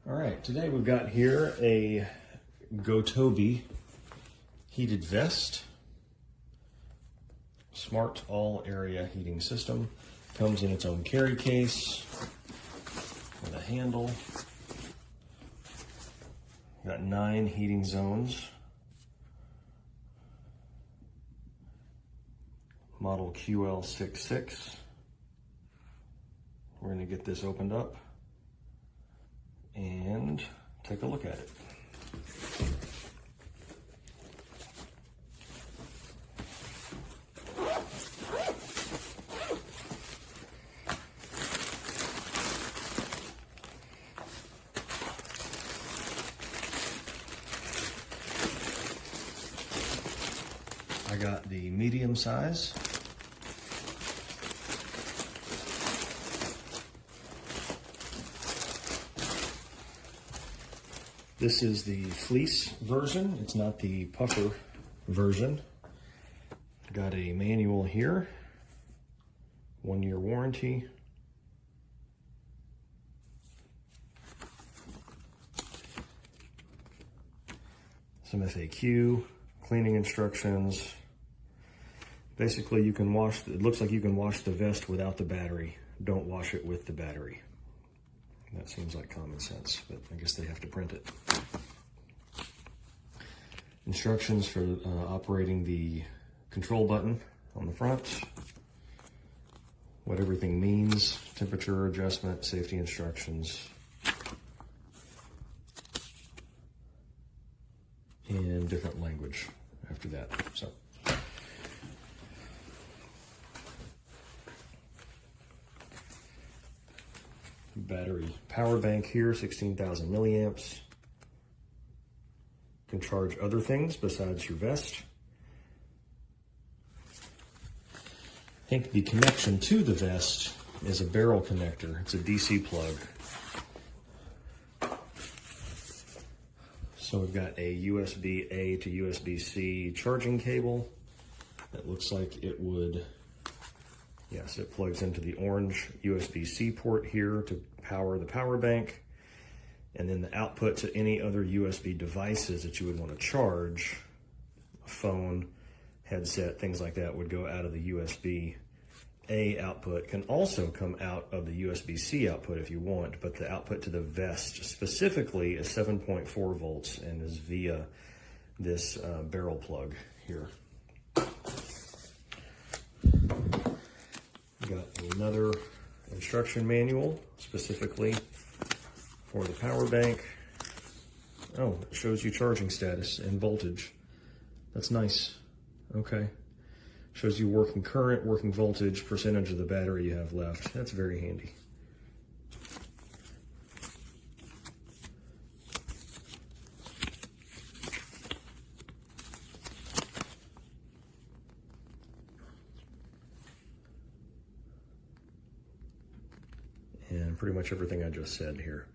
All right, today we've got here a GOTOBI heated vest, smart all area heating system. Comes in its own carry case with a handle. Got 9 heating zones. Model QL66. We're going to get this opened up and take a look at it. I got the medium size. This is the fleece version. It's not the puffer version. Got a manual here, 1-year warranty. Some FAQ, cleaning instructions. Basically, you can wash, it looks like you can wash the vest without the battery. Don't wash it with the battery. That seems like common sense, but I guess they have to print it. Instructions for operating the control button on the front. What everything means, temperature adjustment, safety instructions. And different language after that. So. Battery power bank here, 16,000 milliamps. Can charge other things besides your vest. I think the connection to the vest is a barrel connector. It's a DC plug. So we've got a USB-A to USB-C charging cable. That looks like it would, yes, it plugs into the orange USB-C port here to power the power bank. And then the output to any other USB devices that you would want to charge, a phone, headset, things like that, would go out of the USB-A output. Can also come out of the USB-C output if you want, but the output to the vest specifically is 7.4 volts and is via this barrel plug here. Got another instruction manual specifically for the power bank. Oh, it shows you charging status and voltage. That's nice. Okay. Shows you working current, working voltage, percentage of the battery you have left. That's very handy. And pretty much everything I just said here.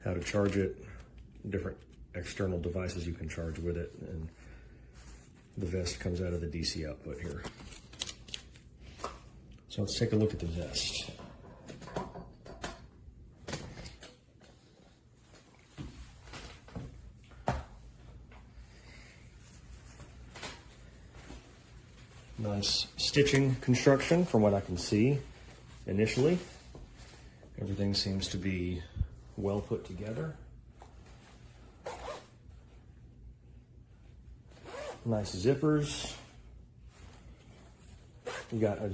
How to charge it, different external devices you can charge with it, and the vest comes out of the DC output here. So let's take a look at the vest. Nice stitching construction from what I can see initially. Everything seems to be well put together. Nice zippers. You got a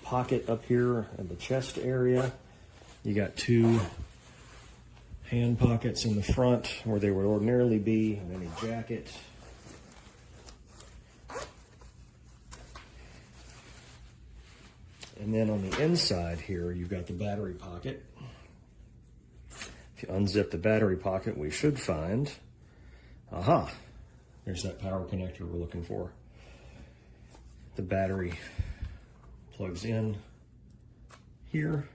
pocket up here in the chest area. You got 2 hand pockets in the front where they would ordinarily be in any jacket. And then on the inside here, you've got the battery pocket. If you unzip the battery pocket, we should find, aha, there's that power connector we're looking for. The battery plugs in here.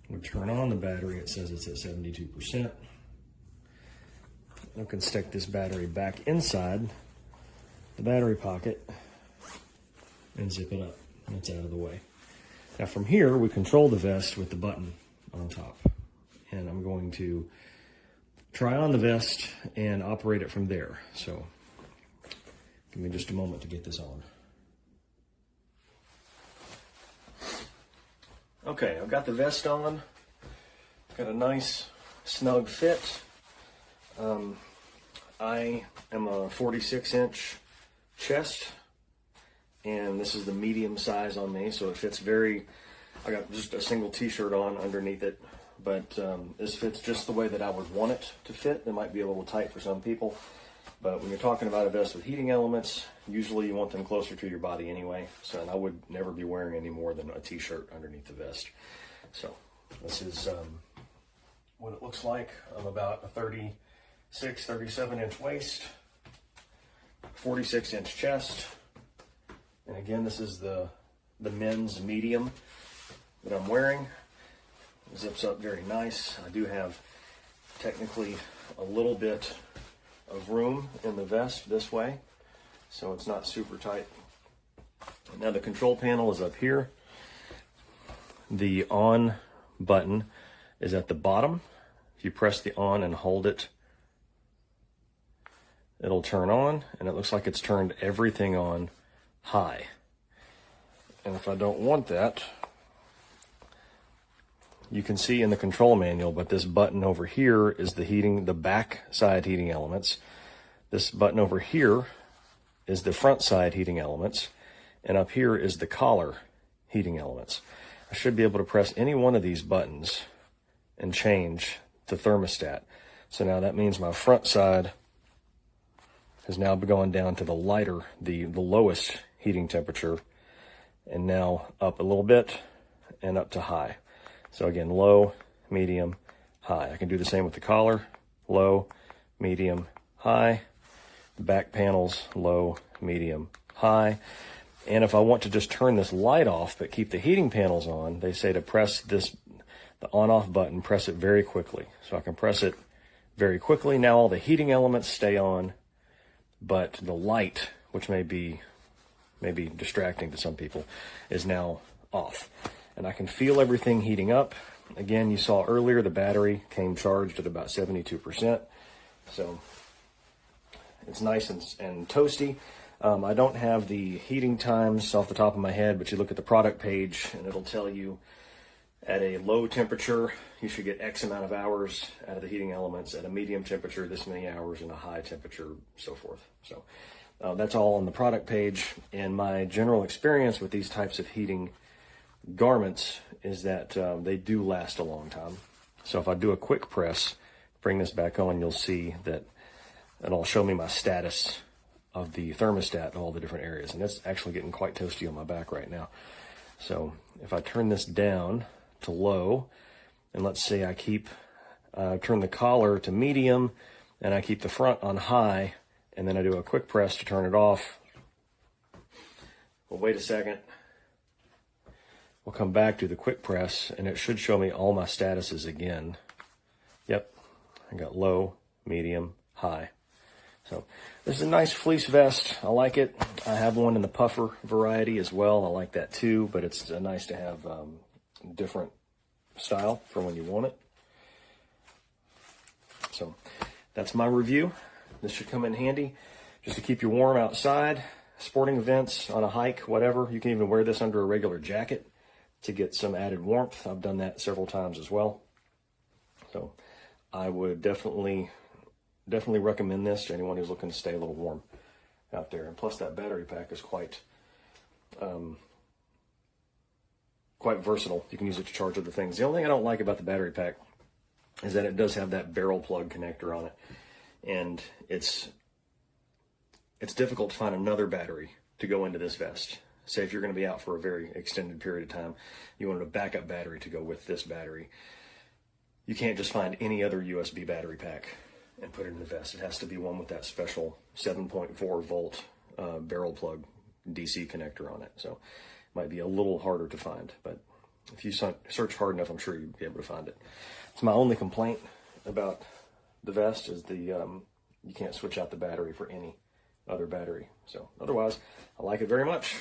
We turn on the battery, it says it's at 72%. We can stick this battery back inside the battery pocket and zip it up. It's out of the way. Now from here, we control the vest with the button on top. And I'm going to try on the vest and operate it from there. So give me just a moment to get this on. Okay, I've got the vest on. Got a nice snug fit. I am a 46-inch chest, and this is the medium size on me, so it fits very, I got just a single t-shirt on underneath it, but this fits just the way that I would want it to fit. It might be a little tight for some people, but when you're talking about a vest with heating elements, usually you want them closer to your body anyway, so and I would never be wearing any more than a t-shirt underneath the vest. So this is what it looks like. I'm about a 36, 37-inch waist, 46-inch chest, and again, this is the men's medium that I'm wearing. It zips up very nice. I do have technically a little bit of room in the vest this way, so it's not super tight. Now the control panel is up here. The on button is at the bottom. If you press the on and hold it, it'll turn on, and it looks like it's turned everything on high. And if I don't want that, you can see in the control manual, but this button over here is the back side heating elements. This button over here is the front side heating elements, and up here is the collar heating elements. I should be able to press any one of these buttons and change the thermostat. So now that means my front side has now gone down to the lighter, the lowest heating temperature, and now up a little bit and up to high. So again, low, medium, high. I can do the same with the collar, low, medium, high. The back panels, low, medium, high. And if I want to just turn this light off but keep the heating panels on, they say to press the on-off button, press it very quickly. So I can press it very quickly. Now all the heating elements stay on, but the light, which may be distracting to some people, is now off. And I can feel everything heating up. Again, you saw earlier the battery came charged at about 72%. So it's nice and toasty. I don't have the heating times off the top of my head, but you look at the product page and it'll tell you at a low temperature, you should get X amount of hours out of the heating elements. At a medium temperature, this many hours, and a high temperature, so forth. So that's all on the product page. And my general experience with these types of heating garments is that they do last a long time. So if I do a quick press, bring this back on, you'll see that it'll show me my status of the thermostat in all the different areas. And it's actually getting quite toasty on my back right now. So if I turn this down to low, and let's say I turn the collar to medium, and I keep the front on high, and then I do a quick press to turn it off. Well, wait a second. We'll come back to the quick press, and it should show me all my statuses again. Yep, I got low, medium, high. So this is a nice fleece vest. I like it. I have one in the puffer variety as well. I like that too, but it's nice to have different style for when you want it. So that's my review. This should come in handy just to keep you warm outside, sporting events, on a hike, whatever. You can even wear this under a regular jacket to get some added warmth. I've done that several times as well. So I would definitely recommend this to anyone who's looking to stay a little warm out there. And plus that battery pack is quite versatile. You can use it to charge other things. The only thing I don't like about the battery pack is that it does have that barrel plug connector on it. And it's difficult to find another battery to go into this vest. Say if you're going to be out for a very extended period of time, you wanted a backup battery to go with this battery. You can't just find any other USB battery pack and put it in the vest. It has to be one with that special 7.4 volt barrel plug DC connector on it. So it might be a little harder to find, but if you search hard enough, I'm sure you'd be able to find it. It's my only complaint about the vest is you can't switch out the battery for any other battery. So otherwise, I like it very much.